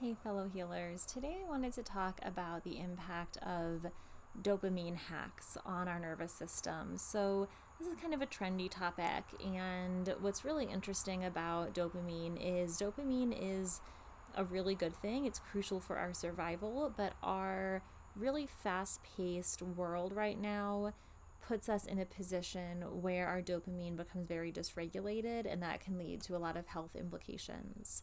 Hey, fellow healers. Today I wanted to talk about the impact of dopamine hacks on our nervous system. So, this is kind of a trendy topic, and what's really interesting about dopamine is a really good thing. It's crucial for our survival, but our really fast paced world right now puts us in a position where our dopamine becomes very dysregulated, and that can lead to a lot of health implications.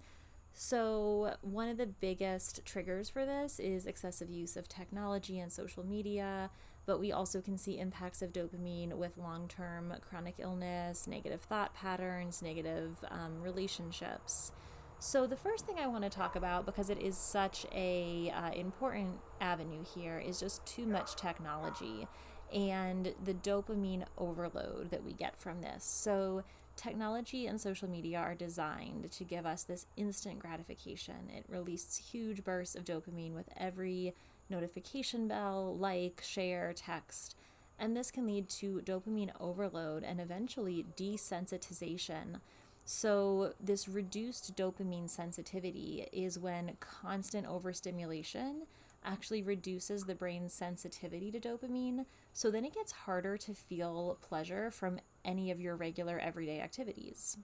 So, one of the biggest triggers for this is excessive use of technology and social media, but we also can see impacts of dopamine with long term chronic illness, negative thought patterns, negative relationships. So, the first thing I want to talk about, because it is such a important avenue here, is just too much technology and the dopamine overload that we get from this. So, technology and social media are designed to give us this instant gratification. It releases huge bursts of dopamine with every notification bell, like, share, text. And this can lead to dopamine overload and eventually desensitization. So, this reduced dopamine sensitivity is when constant overstimulation actually reduces the brain's sensitivity to dopamine. So then it gets harder to feel pleasure from any of your regular everyday activities.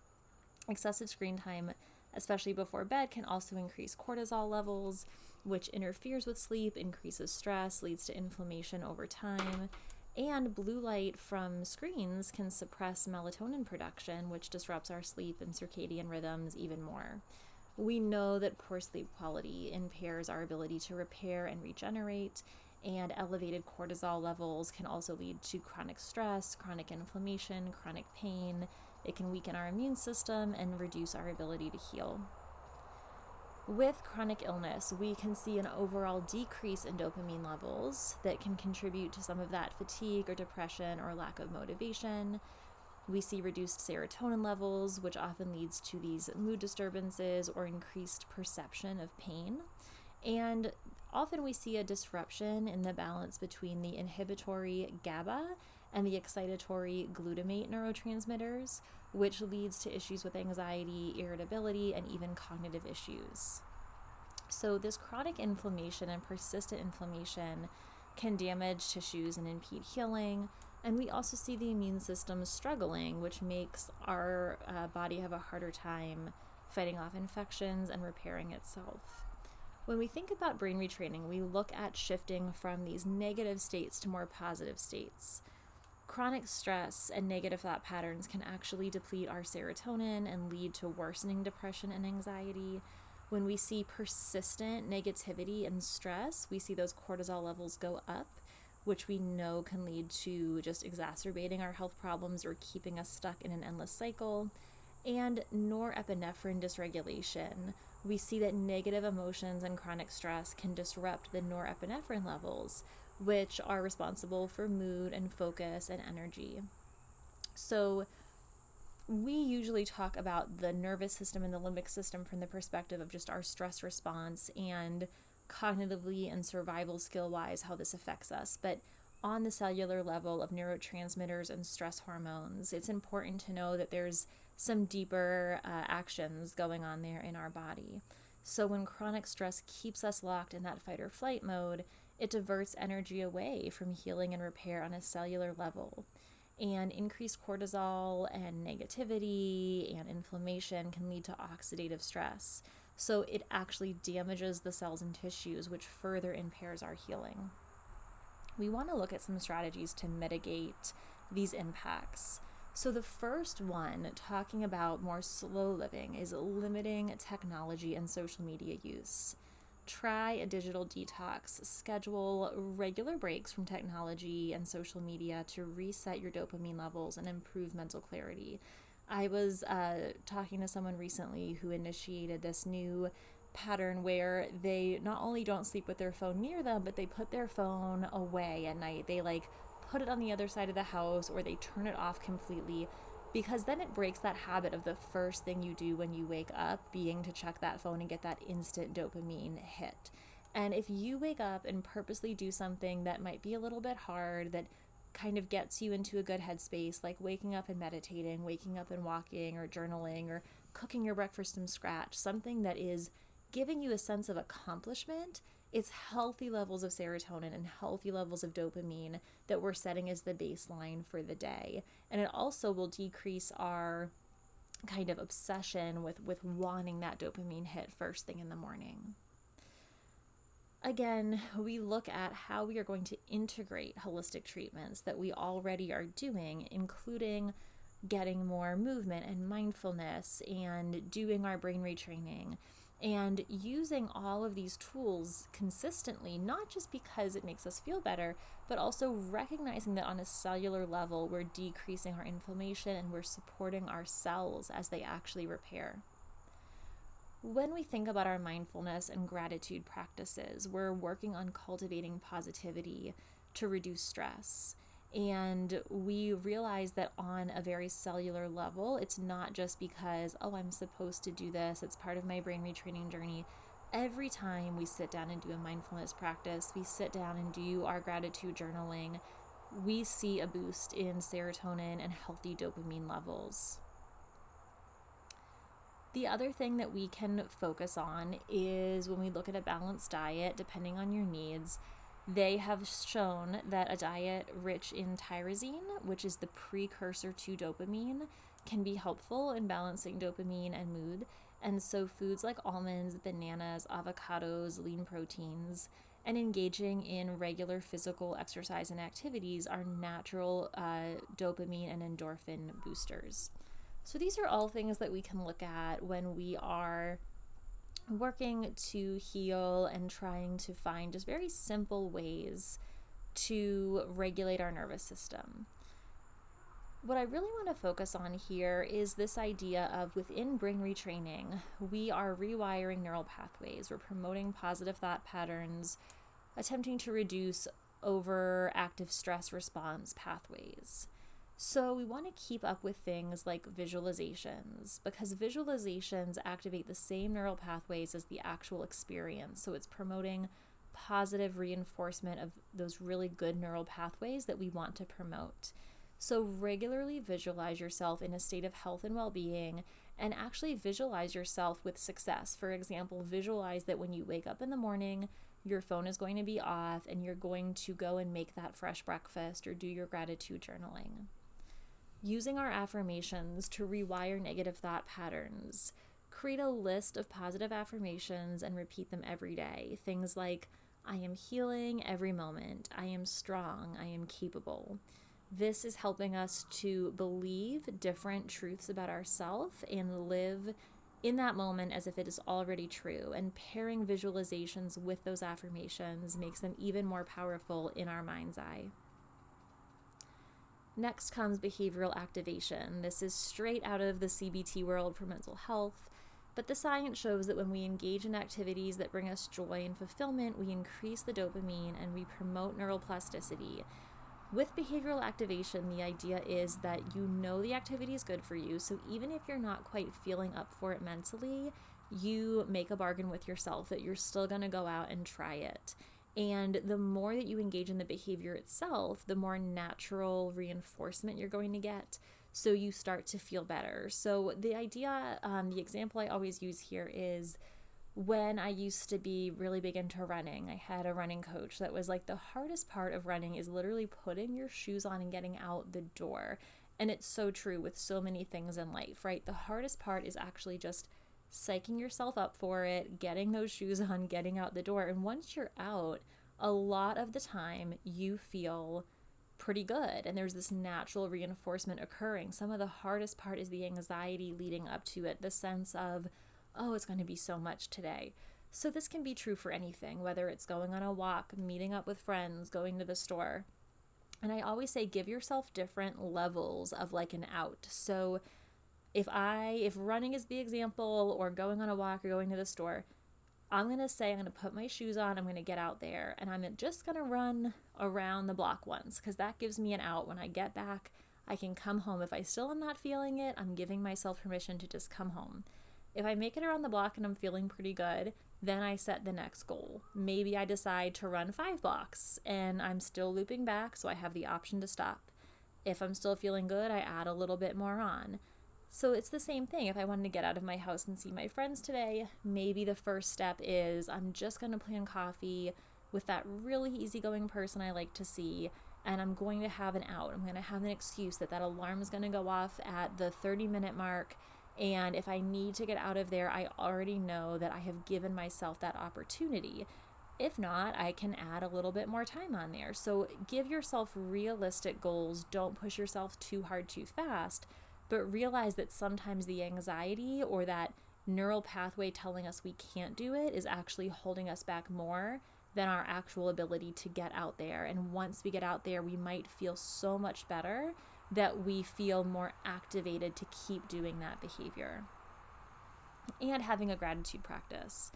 Excessive screen time, especially before bed, can also increase cortisol levels, which interferes with sleep, increases stress, leads to inflammation over time. And blue light from screens can suppress melatonin production, which disrupts our sleep and circadian rhythms even more. We know that poor sleep quality impairs our ability to repair and regenerate, and elevated cortisol levels can also lead to chronic stress, chronic inflammation, chronic pain. It can weaken our immune system and reduce our ability to heal. With chronic illness, we can see an overall decrease in dopamine levels that can contribute to some of that fatigue or depression or lack of motivation. We see reduced serotonin levels, which often leads to these mood disturbances or increased perception of pain. And often we see a disruption in the balance between the inhibitory GABA and the excitatory glutamate neurotransmitters, which leads to issues with anxiety, irritability, and even cognitive issues. So, this chronic inflammation and persistent inflammation can damage tissues and impede healing. And we also see the immune system struggling, which makes our body have a harder time fighting off infections and repairing itself. When we think about brain retraining, we look at shifting from these negative states to more positive states. Chronic stress and negative thought patterns can actually deplete our serotonin and lead to worsening depression and anxiety. When we see persistent negativity and stress, we see those cortisol levels go up, which we know can lead to just exacerbating our health problems or keeping us stuck in an endless cycle. And norepinephrine dysregulation. We see that negative emotions and chronic stress can disrupt the norepinephrine levels, which are responsible for mood and focus and energy. So, we usually talk about the nervous system and the limbic system from the perspective of just our stress response and cognitively and survival skill wise how this affects us. But on the cellular level of neurotransmitters and stress hormones, it's important to know that there's some deeper actions going on there in our body. So when chronic stress keeps us locked in that fight or flight mode, it diverts energy away from healing and repair on a cellular level. And increased cortisol and negativity and inflammation can lead to oxidative stress. So it actually damages the cells and tissues, which further impairs our healing. We want to look at some strategies to mitigate these impacts. So the first one, talking about more slow living, is limiting technology and social media use. Try a digital detox. Schedule regular breaks from technology and social media to reset your dopamine levels and improve mental clarity. I was talking to someone recently who initiated this new pattern where they not only don't sleep with their phone near them, but they put their phone away at night. They put it on the other side of the house, or they turn it off completely, because then it breaks that habit of the first thing you do when you wake up being to check that phone and get that instant dopamine hit. And if you wake up and purposely do something that might be a little bit hard, that kind of gets you into a good headspace, like waking up and meditating, waking up and walking or journaling or cooking your breakfast from scratch, something that is giving you a sense of accomplishment, it's healthy levels of serotonin and healthy levels of dopamine that we're setting as the baseline for the day. And it also will decrease our kind of obsession with wanting that dopamine hit first thing in the morning. Again, we look at how we are going to integrate holistic treatments that we already are doing, including getting more movement and mindfulness and doing our brain retraining and using all of these tools consistently, not just because it makes us feel better, but also recognizing that on a cellular level, we're decreasing our inflammation and we're supporting our cells as they actually repair. When we think about our mindfulness and gratitude practices, we're working on cultivating positivity to reduce stress. And we realize that on a very cellular level, it's not just because, oh, I'm supposed to do this, it's part of my brain retraining journey. Every time we sit down and do a mindfulness practice, we sit down and do our gratitude journaling, we see a boost in serotonin and healthy dopamine levels. The other thing that we can focus on is when we look at a balanced diet, depending on your needs, they have shown that a diet rich in tyrosine, which is the precursor to dopamine, can be helpful in balancing dopamine and mood. And so foods like almonds, bananas, avocados, lean proteins, and engaging in regular physical exercise and activities are natural dopamine and endorphin boosters. So these are all things that we can look at when we are working to heal and trying to find just very simple ways to regulate our nervous system. What I really want to focus on here is this idea of within brain retraining, we are rewiring neural pathways. We're promoting positive thought patterns, attempting to reduce overactive stress response pathways. So we want to keep up with things like visualizations, because visualizations activate the same neural pathways as the actual experience. So it's promoting positive reinforcement of those really good neural pathways that we want to promote. So regularly visualize yourself in a state of health and well-being, and actually visualize yourself with success. For example, visualize that when you wake up in the morning, your phone is going to be off and you're going to go and make that fresh breakfast or do your gratitude journaling. Using our affirmations to rewire negative thought patterns. Create a list of positive affirmations and repeat them every day. Things like, I am healing every moment. I am strong. I am capable. This is helping us to believe different truths about ourselves and live in that moment as if it is already true. And pairing visualizations with those affirmations makes them even more powerful in our mind's eye. Next comes behavioral activation. This is straight out of the CBT world for mental health, but the science shows that when we engage in activities that bring us joy and fulfillment, we increase the dopamine and we promote neuroplasticity. With behavioral activation, the idea is that you know the activity is good for you, so even if you're not quite feeling up for it mentally, you make a bargain with yourself that you're still going to go out and try it. And the more that you engage in the behavior itself, the more natural reinforcement you're going to get. So you start to feel better. So the idea, the example I always use here is when I used to be really big into running. I had a running coach that was like, the hardest part of running is literally putting your shoes on and getting out the door. And it's so true with so many things in life, right? The hardest part is actually just psyching yourself up for it, getting those shoes on, getting out the door. And once you're out, a lot of the time you feel pretty good and there's this natural reinforcement occurring. Some of the hardest part is the anxiety leading up to it, the sense of, oh, it's going to be so much today. So this can be true for anything, whether it's going on a walk, meeting up with friends, going to the store. And I always say, give yourself different levels of like an out. So if running is the example, or going on a walk or going to the store, I'm going to say I'm going to put my shoes on, I'm going to get out there, and I'm just going to run around the block once, because that gives me an out. When I get back, I can come home. If I still am not feeling it, I'm giving myself permission to just come home. If I make it around the block and I'm feeling pretty good, then I set the next goal. Maybe I decide to run 5 blocks and I'm still looping back, so I have the option to stop. If I'm still feeling good, I add a little bit more on. So it's the same thing. If I wanted to get out of my house and see my friends today, maybe the first step is I'm just going to plan coffee with that really easygoing person I like to see, and I'm going to have an out. I'm going to have an excuse that alarm is going to go off at the 30-minute mark, and if I need to get out of there, I already know that I have given myself that opportunity. If not, I can add a little bit more time on there. So give yourself realistic goals. Don't push yourself too hard too fast, but realize that sometimes the anxiety or that neural pathway telling us we can't do it is actually holding us back more than our actual ability to get out there. And once we get out there, we might feel so much better that we feel more activated to keep doing that behavior. And having a gratitude practice.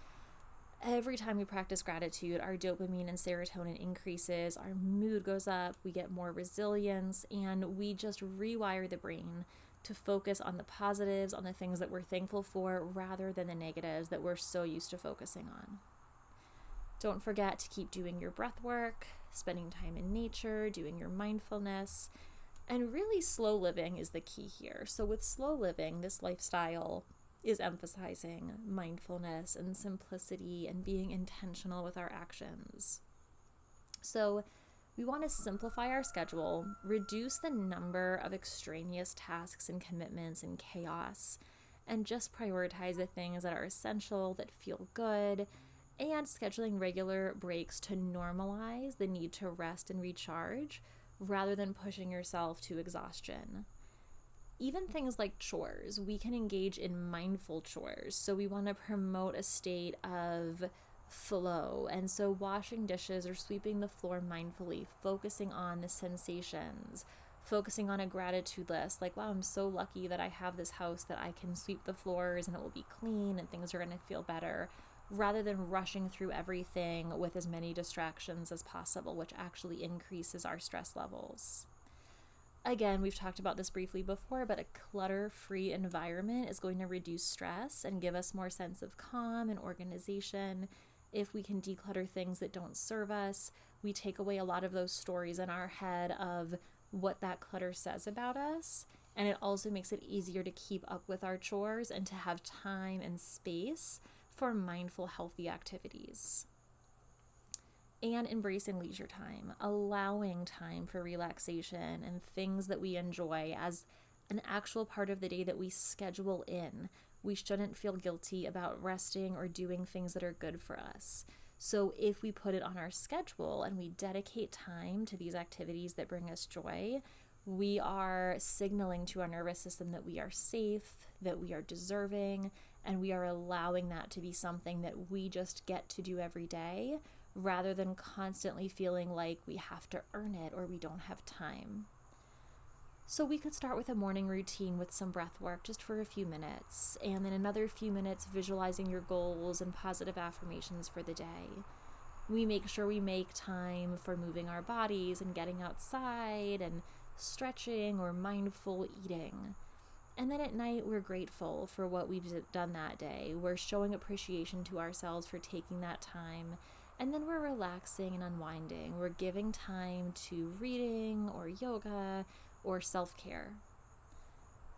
Every time we practice gratitude, our dopamine and serotonin increases, our mood goes up, we get more resilience, and we just rewire the brain to focus on the positives, on the things that we're thankful for, rather than the negatives that we're so used to focusing on. Don't forget to keep doing your breath work, spending time in nature, doing your mindfulness, and really slow living is the key here. So with slow living, this lifestyle is emphasizing mindfulness and simplicity and being intentional with our actions. So we want to simplify our schedule, reduce the number of extraneous tasks and commitments and chaos, and just prioritize the things that are essential, that feel good, and scheduling regular breaks to normalize the need to rest and recharge rather than pushing yourself to exhaustion. Even things like chores, we can engage in mindful chores. So we want to promote a state of flow. And so washing dishes or sweeping the floor mindfully, focusing on the sensations, focusing on a gratitude list, like, wow, I'm so lucky that I have this house that I can sweep the floors and it will be clean and things are going to feel better, rather than rushing through everything with as many distractions as possible, which actually increases our stress levels. Again, we've talked about this briefly before, but a clutter-free environment is going to reduce stress and give us more sense of calm and organization. If we can declutter things that don't serve us, we take away a lot of those stories in our head of what that clutter says about us. And it also makes it easier to keep up with our chores and to have time and space for mindful, healthy activities. And embracing leisure time, allowing time for relaxation and things that we enjoy as an actual part of the day that we schedule in. We shouldn't feel guilty about resting or doing things that are good for us. So if we put it on our schedule and we dedicate time to these activities that bring us joy, we are signaling to our nervous system that we are safe, that we are deserving, and we are allowing that to be something that we just get to do every day, rather than constantly feeling like we have to earn it or we don't have time. So we could start with a morning routine with some breath work just for a few minutes, and then another few minutes visualizing your goals and positive affirmations for the day. We make sure we make time for moving our bodies and getting outside and stretching or mindful eating. And then at night, we're grateful for what we've done that day. We're showing appreciation to ourselves for taking that time. And then we're relaxing and unwinding. We're giving time to reading or yoga or self-care.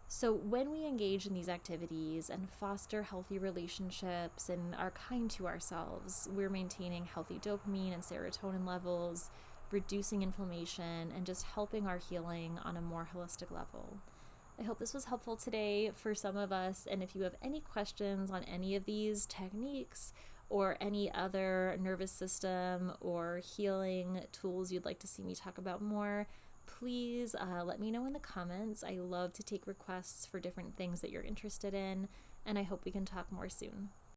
So when we engage in these activities and foster healthy relationships and are kind to ourselves, we're maintaining healthy dopamine and serotonin levels, reducing inflammation, and just helping our healing on a more holistic level. I hope this was helpful today for some of us. And if you have any questions on any of these techniques, or any other nervous system or healing tools you'd like to see me talk about more, please let me know in the comments. I love to take requests for different things that you're interested in, and I hope we can talk more soon.